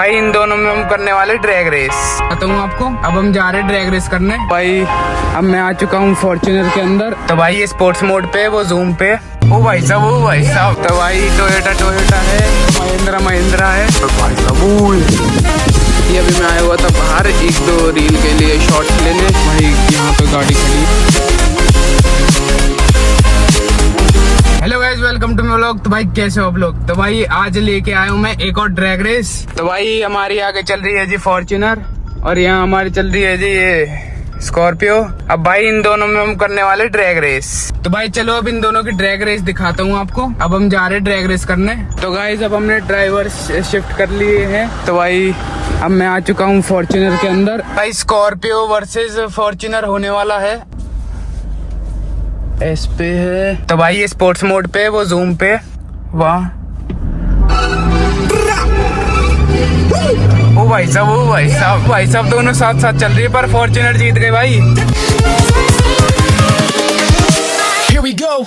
भाई इन दोनों में हम करने वाले ड्रैग रेस। बताऊँ आपको, अब हम जा रहे हैं ड्रैग रेस करने। भाई अब मैं आ चुका हूँ फॉर्च्यूनर के अंदर। तो भाई ये स्पोर्ट्स मोड पे, वो जूम पे। ओ भाई साहब तो भाई टोयोटा है, महिंद्रा है। तो भाई साहब ये अभी मैं आया हुआ था बाहर एक दो रील के लिए शॉट्स लेने। भाई यहाँ पे गाड़ी खड़ी। Hello guys, welcome to my vlog. तो भाई कैसे हो आप लोग? तो भाई आज लेके आया हूँ मैं एक और ड्रैग रेस। तो भाई हमारी आगे चल रही है जी फॉर्च्यूनर और यहाँ हमारी चल रही है जी ये स्कॉर्पियो। अब भाई इन दोनों में हम करने वाले ड्रैग रेस। तो भाई चलो अब इन दोनों की ड्रैग रेस दिखाता हूँ आपको। अब हम जा रहे हैं ड्रैग रेस करने। तो गाइस अब हमने ड्राइवर शिफ्ट कर लिए हैं। तो भाई अब मैं आ चुका हूँ फॉर्च्यूनर के अंदर। भाई स्कॉर्पियो वर्सेस फॉर्च्यूनर होने वाला है। एस पे है। तो भाई ये स्पोर्ट्स मोड पे, वो जूम पे। वाह ओ भाई साहब दोनों साथ साथ चल रही है, पर फॉर्च्यूनर जीत गए भाई। Here we go.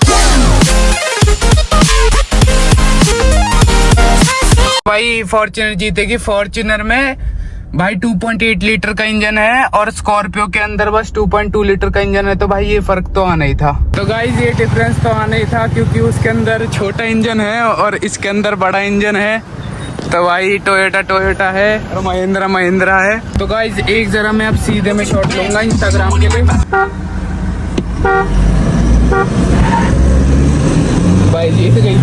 भाई फॉर्च्यूनर जीतेगी। फॉर्च्यूनर में भाई 2.8 लीटर का इंजन है और स्कॉर्पियो के अंदर बस 2.2 लीटर का इंजन है। तो भाई ये फर्क तो आना ही था। तो गाइस ये डिफरेंस तो आना ही था, क्योंकि उसके अंदर छोटा इंजन है और इसके अंदर बड़ा इंजन है। तो भाई टोयोटा है और महिंद्रा है। तो गाइस एक जरा मैं अब सीधे में शॉट लूंगा इंस्टाग्राम के लिए। भाई जीत गई।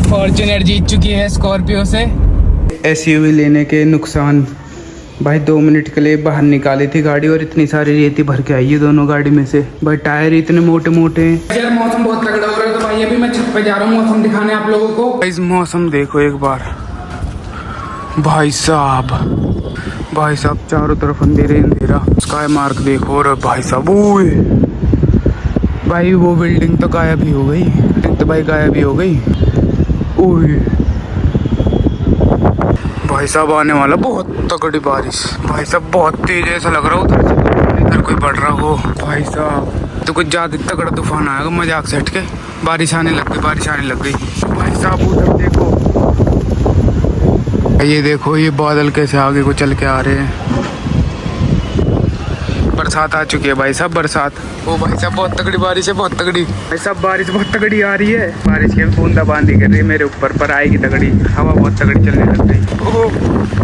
फॉर्च्यूनर जीत चुकी है स्कॉर्पियो से। एसयूवी लेने के नुकसान। भाई 2 मिनट के लिए बाहर निकाली थी गाड़ी और इतनी सारी रेती भर के आई है दोनों गाड़ी में से। भाई टायर इतने मोटे मोटे हैं। यार मौसम बहुत तगड़ा हो रहा है। तो भाई अभी मैं छत पे जा रहा हूँ मौसम दिखाने आप लोगों को। इस मौसम देखो एक बार। भाई साहब चारों तरफ अंधेरा। स्काई मार्क देखो। और भाई साहब भाई वो बिल्डिंग तो गायब ही हो गई। गायब ही हो गई। भाई साहब आने वाला बहुत तगड़ी बारिश। भाई साहब बहुत तेज ऐसा लग रहा हो उधर से इधर कोई बढ़ रहा हो। भाई साहब तो कुछ ज्यादा तगड़ा तूफान आएगा मजाक से हट के। बारिश आने लग गई। भाई साहब उधर देखो, ये देखो ये बादल कैसे आगे को चल के आ रहे हैं। बरसात आ चुकी है भाई साहब, बरसात। ओ भाई साहब बहुत तगड़ी बारिश है, बहुत तगड़ी। भाई साहब बारिश बहुत तगड़ी आ रही है। बारिश की बूंदाबांदी कर रही है मेरे ऊपर, पर आएगी तगड़ी। हवा बहुत तगड़ी चलने लग गई। ओह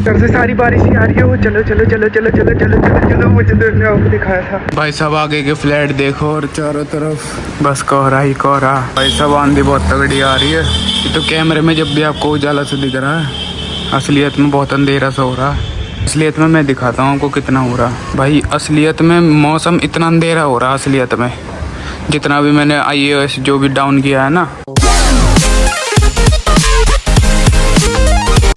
इधर से सारी बारिश ही आ रही है। वो चलो मुझे तो दिखाया था। भाई साहब आगे के फ्लैट देखो और चारों तरफ बस कोहरा ही कोहरा। भाई साहब आंधी बहुत तगड़ी आ रही है। ये तो कैमरे में जब भी आपको उजाला से दिख रहा है, असलियत में बहुत अंधेरा सा हो रहा है। असलियत में मैं दिखाता हूँ आपको कितना हो रहा। भाई असलियत में मौसम इतना अंधेरा हो रहा है असलियत में, जितना भी मैंने iOS जो भी डाउन किया है ना।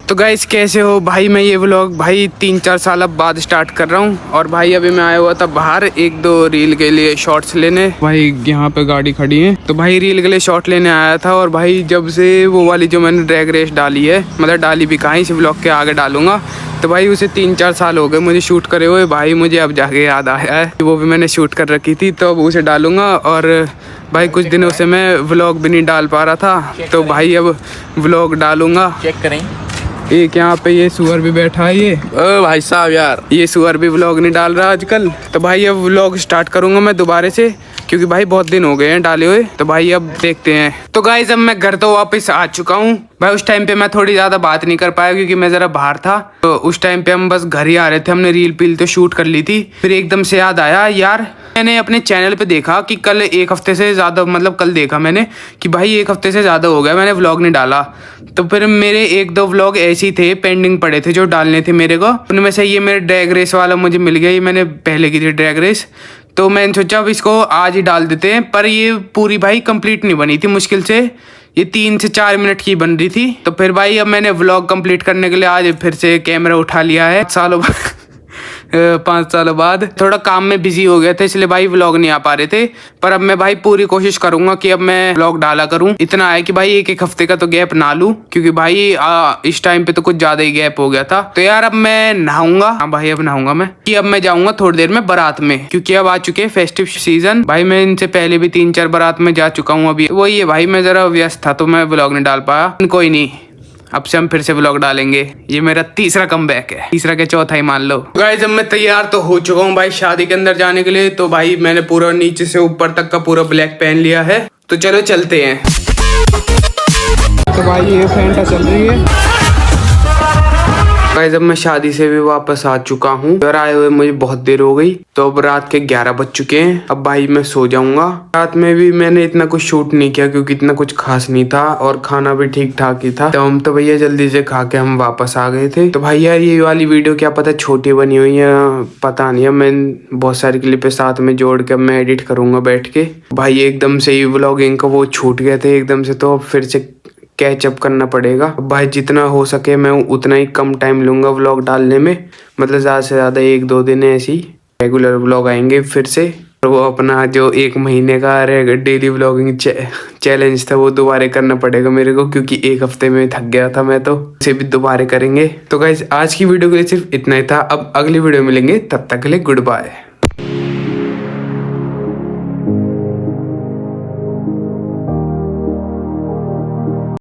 तो गाइस कैसे हो भाई? मैं ये व्लॉग भाई 3-4 साल अब बाद स्टार्ट कर रहा हूँ। और भाई अभी मैं आया हुआ था बाहर एक दो रील के लिए शॉट्स लेने। भाई यहाँ पे गाड़ी खड़ी है। तो भाई रील के लिए शॉट लेने आया था। और भाई जब से वो वाली जो मैंने ड्रैग रेस डाली है, मतलब डाली भी कहाँ, इस व्लॉग के आगे डालूंगा। तो भाई उसे 3-4 साल हो गए मुझे शूट करे हुए। भाई मुझे अब जाके याद आया है, वो भी मैंने शूट कर रखी थी, तो अब उसे डालूंगा। और भाई कुछ दिनों से मैं व्लॉग भी नहीं डाल पा रहा था, तो भाई अब व्लॉग डालूंगा। चेक करें एक यहाँ पे ये सुअर भी बैठा है। ये ओ भाई साहब यार, ये सुअर भी व्लॉग नहीं डाल रहा आजकल। तो भाई अब व्लॉग स्टार्ट करूंगा मैं दोबारा से, क्योंकि भाई बहुत दिन हो गए हैं डाले हुए। तो भाई अब देखते हैं। तो गाइस अब मैं घर तो वापस आ चुका हूँ। भाई उस टाइम पे मैं थोड़ी ज्यादा बात नहीं कर पाया, क्योंकि मैं जरा बाहर था। तो उस टाइम पे हम बस घर ही आ रहे थे। हमने रील तो शूट कर ली थी। फिर एकदम से याद आया यार, मैंने अपने चैनल पे देखा कि कल एक हफ्ते से ज़्यादा, मतलब कल देखा मैंने कि भाई एक हफ्ते से ज़्यादा हो गया मैंने व्लॉग नहीं डाला। तो फिर मेरे 1-2 व्लॉग ऐसे ही थे, पेंडिंग पड़े थे जो डालने थे मेरे को। उनमें से ये मेरे ड्रैग रेस वाला मुझे मिल गया। ये मैंने पहले की थी ड्रैग रेस। तो मैंने सोचा अब इसको आज ही डाल देते हैं। पर ये पूरी भाई कंप्लीट नहीं बनी थी, मुश्किल से ये 3 से 4 मिनट की बन रही थी। तो फिर भाई अब मैंने व्लॉग कंप्लीट करने के लिए आज फिर से कैमरा उठा लिया है। सालों 5 सालों बाद। थोड़ा काम में बिजी हो गए थे इसलिए भाई व्लॉग नहीं आ पा रहे थे, पर अब मैं भाई पूरी कोशिश करूंगा कि अब मैं व्लॉग डाला करूं। इतना है कि भाई एक हफ्ते का तो गैप ना लूं, क्योंकि भाई इस टाइम पे तो कुछ ज्यादा ही गैप हो गया था। तो यार अब मैं नहाऊंगा। हाँ भाई अब नहाऊंगा मैं, कि अब मैं जाऊंगा थोड़ी देर में बारात में, क्योंकि अब आ चुके हैं फेस्टिव सीजन। भाई मैं इनसे पहले भी 3-4 बारात में जा चुका हूँ। अभी वही है भाई, मैं जरा व्यस्त था तो मैं व्लॉग नहीं डाल पाया। कोई नहीं, अब से हम फिर से व्लॉग डालेंगे। ये मेरा तीसरा कमबैक है, तीसरा के चौथा ही मान लो। गाइस अब मैं तैयार तो हो चुका हूँ भाई शादी के अंदर जाने के लिए। तो भाई मैंने पूरा नीचे से ऊपर तक का पूरा ब्लैक पहन लिया है, तो चलो चलते हैं। तो भाई ये फैंटा चल रही है। गाइस अब मैं शादी से भी वापस आ चुका हूँ। घर आए हुए मुझे बहुत देर हो गई, तो अब रात के 11 बज चुके हैं। अब भाई मैं सो जाऊंगा। रात में भी मैंने इतना कुछ शूट नहीं किया, क्योंकि इतना कुछ खास नहीं था और खाना भी ठीक ठाक ही था। तो हम तो भैया जल्दी से खा के हम वापस आ गए थे। तो भाई यार ये वाली वीडियो क्या पता छोटी बनी हुई है, पता नहीं है। मैं बहुत सारी क्लिप साथ में जोड़ के मैं एडिट करूंगा बैठ के। भाई एकदम से ही व्लॉगिंग का वो छूट गए थे एकदम से, तो फिर से कैचअप करना पड़ेगा। भाई जितना हो सके मैं उतना ही कम टाइम लूंगा व्लॉग डालने में, मतलब ज़्यादा से ज़्यादा 1-2 दिन ऐसी रेगुलर व्लॉग आएंगे फिर से। और वो अपना जो 1 महीने का डेली व्लॉगिंग चैलेंज था वो दोबारा करना पड़ेगा मेरे को, क्योंकि 1 हफ्ते में थक गया था मैं, तो उसे भी दोबारा करेंगे। तो गाइस आज की वीडियो के लिए सिर्फ इतना ही था। अब अगली वीडियो मिलेंगे, तब तक के लिए गुड बाय।